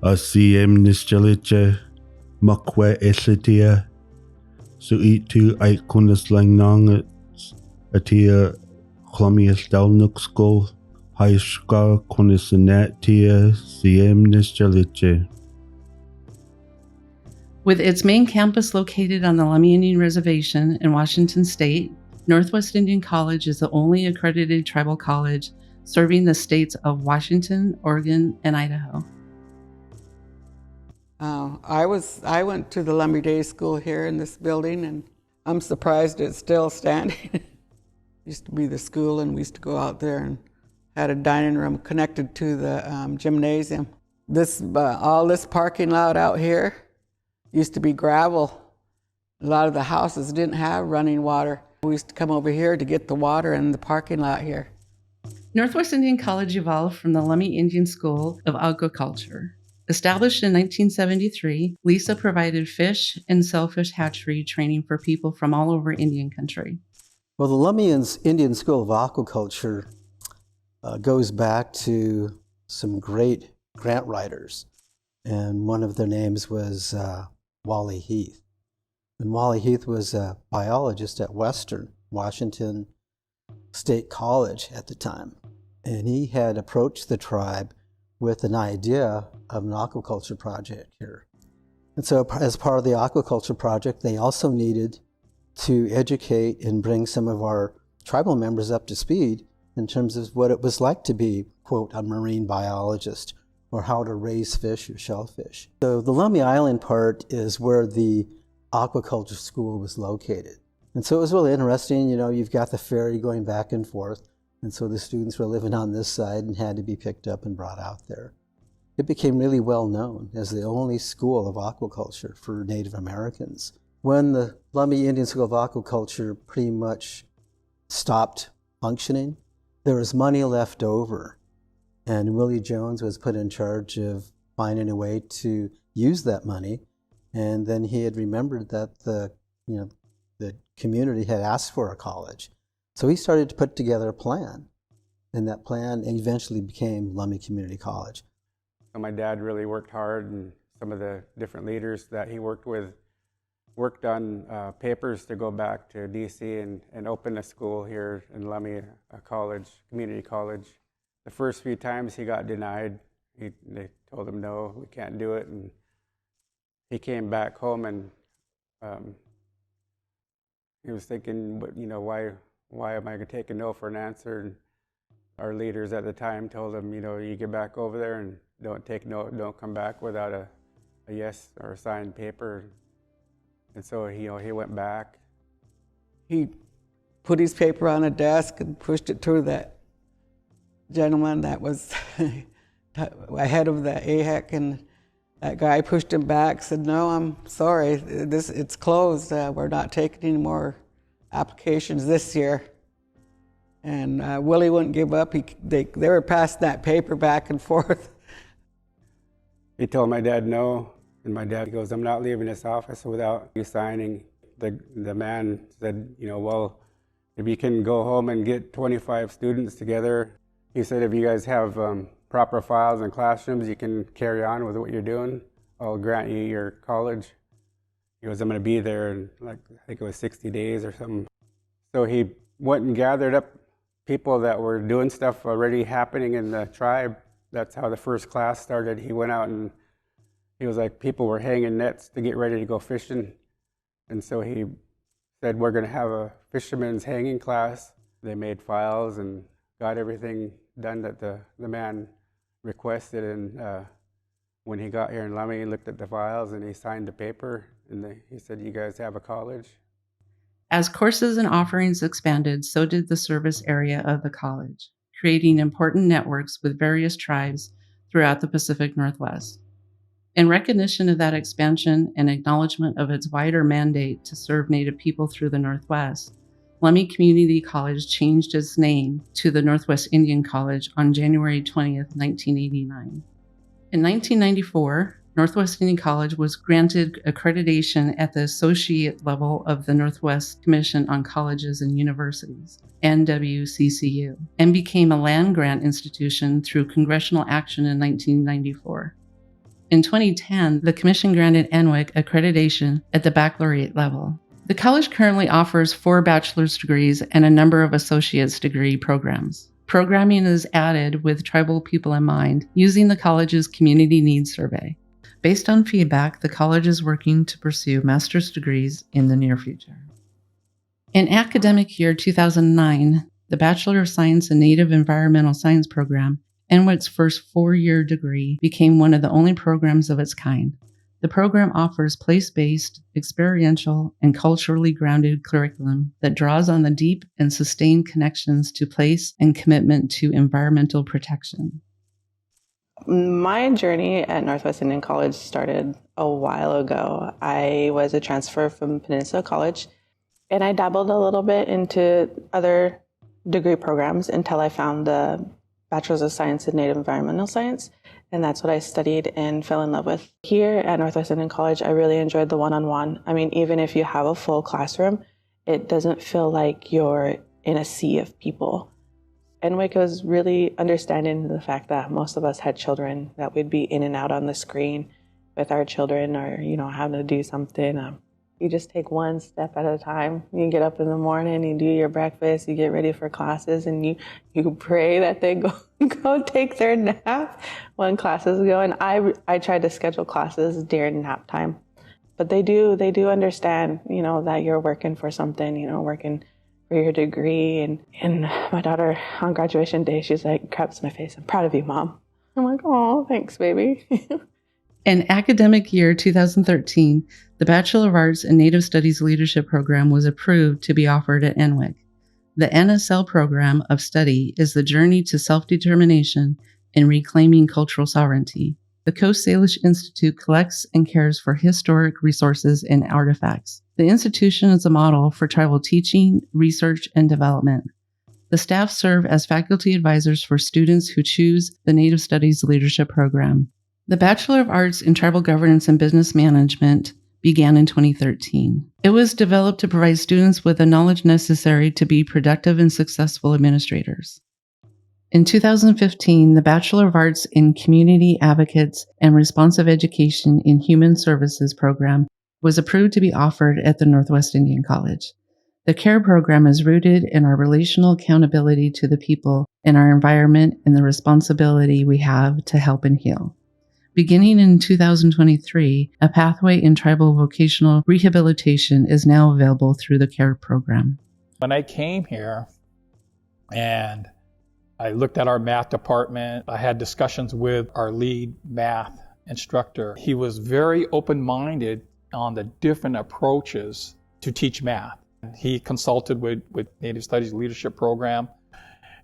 CM Nisjalice, Makwe Esitia, Suitu Aikunas Langnang, Atia Chlomius Dalnukskol, Haishka Kunisanatia, CM Nisjalice. With its main campus located on the Lummi Indian Reservation in Washington State, Northwest Indian College is the only accredited tribal college serving the states of Washington, Oregon, and Idaho. I went to the Lummi Day School here in this building, and I'm surprised it's still standing. Used to be the school, and we used to go out there and had a dining room connected to the gymnasium. All this parking lot out here used to be gravel. A lot of the houses didn't have running water. We used to come over here to get the water in the parking lot here. Northwest Indian College evolved from the Lummi Indian School of Aquaculture. Established in 1973, LISA provided fish and shellfish hatchery training for people from all over Indian country. Well, the Lummi Indian School of Aquaculture goes back to some great grant writers, and one of their names was Wally Heath. And Wally Heath was a biologist at Western Washington State College at the time, and he had approached the tribe with an idea of an aquaculture project here. And so as part of the aquaculture project, they also needed to educate and bring some of our tribal members up to speed in terms of what it was like to be, quote, a marine biologist, or how to raise fish or shellfish. So the Lummi Island part is where the aquaculture school was located. And so it was really interesting, you know, you've got the ferry going back and forth, and so the students were living on this side and had to be picked up and brought out there. It became really well known as the only school of aquaculture for Native Americans. When the Lummi Indian School of Aquaculture pretty much stopped functioning, there was money left over, and Willie Jones was put in charge of finding a way to use that money. And then he had remembered that the community had asked for a college. So he started to put together a plan, and that plan eventually became Lummi Community College. My dad really worked hard, and some of the different leaders that he worked with worked on papers to go back to DC and open a school here in Lummi, a college, community college. The first few times he got denied. They told him, no, we can't do it. And he came back home, and he was thinking, you know, why am I going to take a no for an answer? And our leaders at the time told him, you know, you get back over there and don't take no, don't come back without a yes or a signed paper. And so he went back. He put his paper on a desk and pushed it to that gentleman that was ahead of the AHEC, and that guy pushed him back, said, no, I'm sorry, it's closed. We're not taking any more applications this year. And Willie wouldn't give up. They were passing that paper back and forth. He told my dad no, and my dad goes, I'm not leaving this office without you signing. The man said, you know, well, if you can go home and get 25 students together, he said, if you guys have proper files and classrooms, you can carry on with what you're doing. I'll grant you your college. He goes, I'm going to be there in, like, I think it was 60 days or something. So he went and gathered up people that were doing stuff already happening in the tribe. That's how the first class started. He went out and he was like, people were hanging nets to get ready to go fishing. And so he said, we're going to have a fisherman's hanging class. They made files and got everything done that the man requested. And when he got here in Lummi, he looked at the files and he signed the paper. And he said, you guys have a college? As courses and offerings expanded, so did the service area of the college, creating important networks with various tribes throughout the Pacific Northwest. In recognition of that expansion and acknowledgement of its wider mandate to serve Native people through the Northwest, Lummi Community College changed its name to the Northwest Indian College on January 20th, 1989. In 1994, Northwest Indian College was granted accreditation at the associate level of the Northwest Commission on Colleges and Universities, NWCCU, and became a land-grant institution through congressional action in 1994. In 2010, the Commission granted NWIC accreditation at the baccalaureate level. The college currently offers 4 bachelor's degrees and a number of associate's degree programs. Programming is added with tribal people in mind using the college's community needs survey. Based on feedback, the college is working to pursue master's degrees in the near future. In academic year 2009, the Bachelor of Science in Native Environmental Science program, NWIC's first 4-year degree, became one of the only programs of its kind. The program offers place-based, experiential, and culturally grounded curriculum that draws on the deep and sustained connections to place and commitment to environmental protection. My journey at Northwest Indian College started a while ago. I was a transfer from Peninsula College, and I dabbled a little bit into other degree programs until I found the Bachelor's of Science in Native Environmental Science, and that's what I studied and fell in love with. Here at Northwest Indian College, I really enjoyed the one-on-one. I mean, even if you have a full classroom, it doesn't feel like you're in a sea of people. NWIC was really understanding the fact that most of us had children, that we'd be in and out on the screen with our children, or, having to do something. You just take one step at a time. You get up in the morning, you do your breakfast, you get ready for classes, and you pray that they go take their nap when classes go. And I tried to schedule classes during nap time. But they do understand, that you're working for something, working for your degree. And my daughter on graduation day, she's like, grabs my face, "I'm proud of you, Mom." I'm like, "Oh, thanks, baby." In academic year 2013, the Bachelor of Arts in Native Studies Leadership Program was approved to be offered at NWIC. The NSL program of study is the journey to self-determination and reclaiming cultural sovereignty. The Coast Salish Institute collects and cares for historic resources and artifacts. The institution is a model for tribal teaching, research, and development. The staff serve as faculty advisors for students who choose the Native Studies Leadership Program. The Bachelor of Arts in Tribal Governance and Business Management began in 2013. It was developed to provide students with the knowledge necessary to be productive and successful administrators. In 2015, the Bachelor of Arts in Community Advocates and Responsive Education in Human Services program was approved to be offered at the Northwest Indian College. The CARE program is rooted in our relational accountability to the people in our environment and the responsibility we have to help and heal. Beginning in 2023, a pathway in tribal vocational rehabilitation is now available through the CARE program. When I came here and I looked at our math department, I had discussions with our lead math instructor. He was very open-minded on the different approaches to teach math. He consulted with Native Studies Leadership Program,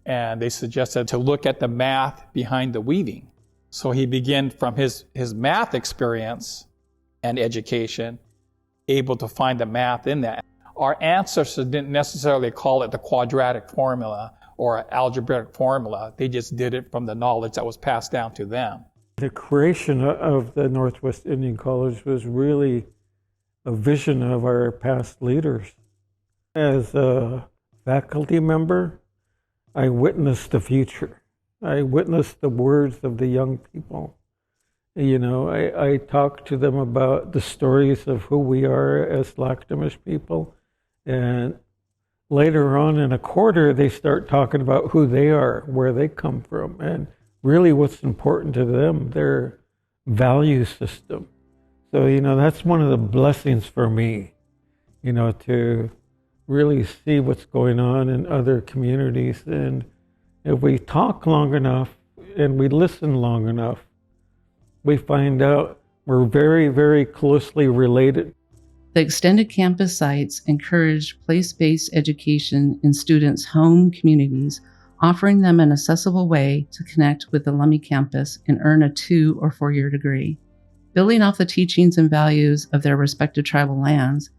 and they suggested to look at the math behind the weaving. So he began from his math experience and education, able to find the math in that. Our ancestors didn't necessarily call it the quadratic formula or algebraic formula. They just did it from the knowledge that was passed down to them. The creation of the Northwest Indian College was really a vision of our past leaders. As a faculty member, I witnessed the future. I witnessed the words of the young people. I talked to them about the stories of who we are as Lakhtamish people. And later on in a quarter, they start talking about who they are, where they come from, and really what's important to them, their value system. So, that's one of the blessings for me, to really see what's going on in other communities. And if we talk long enough and we listen long enough, we find out we're very, very closely related. The extended campus sites encourage place-based education in students' home communities, offering them an accessible way to connect with the Lummi campus and earn a 2- or 4-year degree. Building off the teachings and values of their respective tribal lands,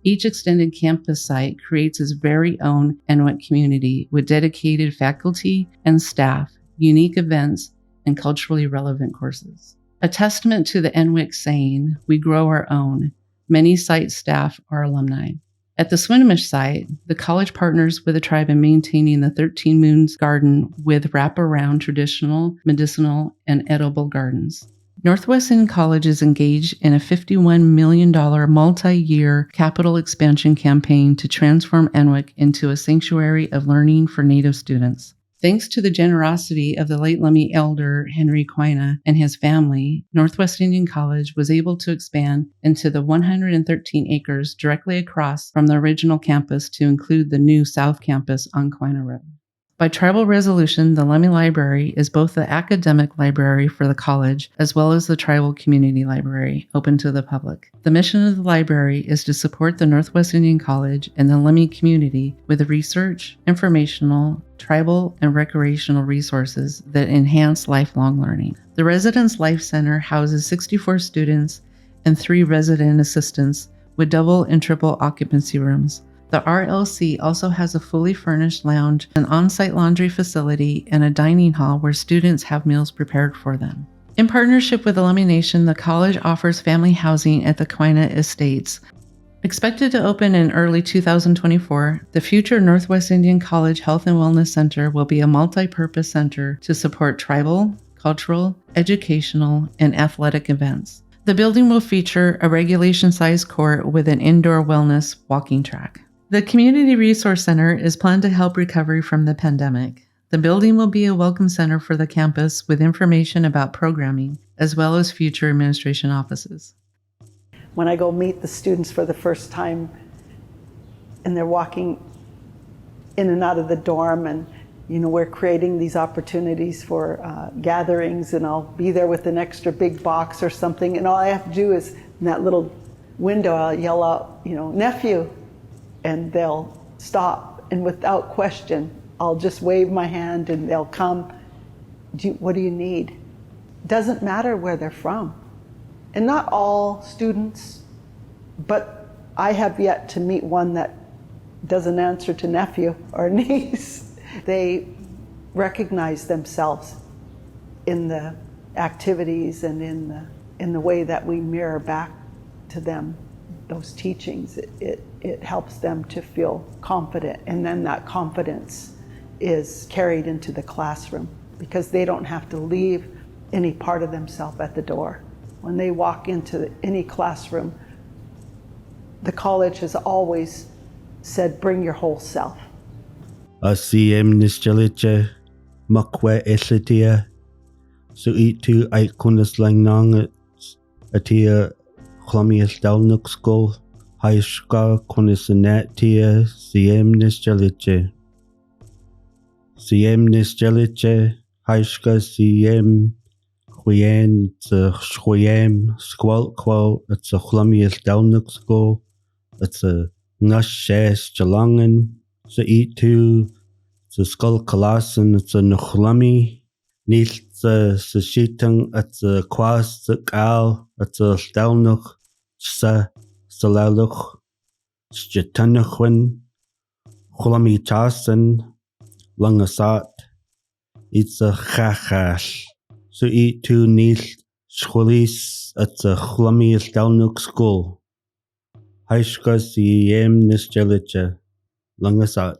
each extended campus site creates its very own NWIC community with dedicated faculty and staff, unique events, and culturally relevant courses. A testament to the NWIC saying, "We grow our own." Many site staff are alumni. At the Swinomish site, the college partners with the tribe in maintaining the 13 Moons garden with wraparound traditional, medicinal, and edible gardens. Northwest Indian College is engaged in a $51 million multi-year capital expansion campaign to transform Enwick into a sanctuary of learning for Native students. Thanks to the generosity of the late Lummi elder Henry Quina and his family, Northwest Indian College was able to expand into the 113 acres directly across from the original campus to include the new South Campus on Quina Road. By tribal resolution, the Lummi Library is both the academic library for the college as well as the tribal community library, open to the public. The mission of the library is to support the Northwest Indian College and the Lummi community with research, informational, tribal, and recreational resources that enhance lifelong learning. The Residence Life Center houses 64 students and 3 resident assistants with double and triple occupancy rooms. The RLC also has a fully furnished lounge, an on-site laundry facility, and a dining hall where students have meals prepared for them. In partnership with the Lummi Nation, the college offers family housing at the Quina Estates. Expected to open in early 2024, the future Northwest Indian College Health and Wellness Center will be a multi-purpose center to support tribal, cultural, educational, and athletic events. The building will feature a regulation-sized court with an indoor wellness walking track. The Community Resource Center is planned to help recovery from the pandemic. The building will be a welcome center for the campus with information about programming, as well as future administration offices. When I go meet the students for the first time and they're walking in and out of the dorm, and we're creating these opportunities for gatherings, and I'll be there with an extra big box or something, and all I have to do is in that little window I'll yell out, nephew, and they'll stop, and without question I'll just wave my hand and they'll come. What do you need? Doesn't matter where they're from. And not all students, but I have yet to meet one that doesn't answer to nephew or niece. They recognize themselves in the activities and in the way that we mirror back to them those teachings. It helps them to feel confident, and then that confidence is carried into the classroom because they don't have to leave any part of themselves at the door. When they walk into any classroom, the college has always said, bring your whole self. ACM Nisjalicha, Makwe Eslitia, Suitu Aikunas Langnang, Atia Chlomius Dalnuk School, Haishka Kunisanatia, CM Nisjalicha. CM Nisjalicha, Haishka CM, Huyen, the Huyam, Squalquo, it's a Chlomius Dalnuk School, it's a Nashas Jalangan, it's a E2, it's a Skull Kalasan, it's a Nuchlami, Nis the Sashitang, it's a Kwas, the Gal, it's a Stelnuk, Sa Salaluch, Stjatanuchwin, Chlami Chasen, Langasat, it's a Chachash. So E2 Nis Schwalis, it's a Chlami Stelnuk School. Haishka CM Nisjalicha, Langasat.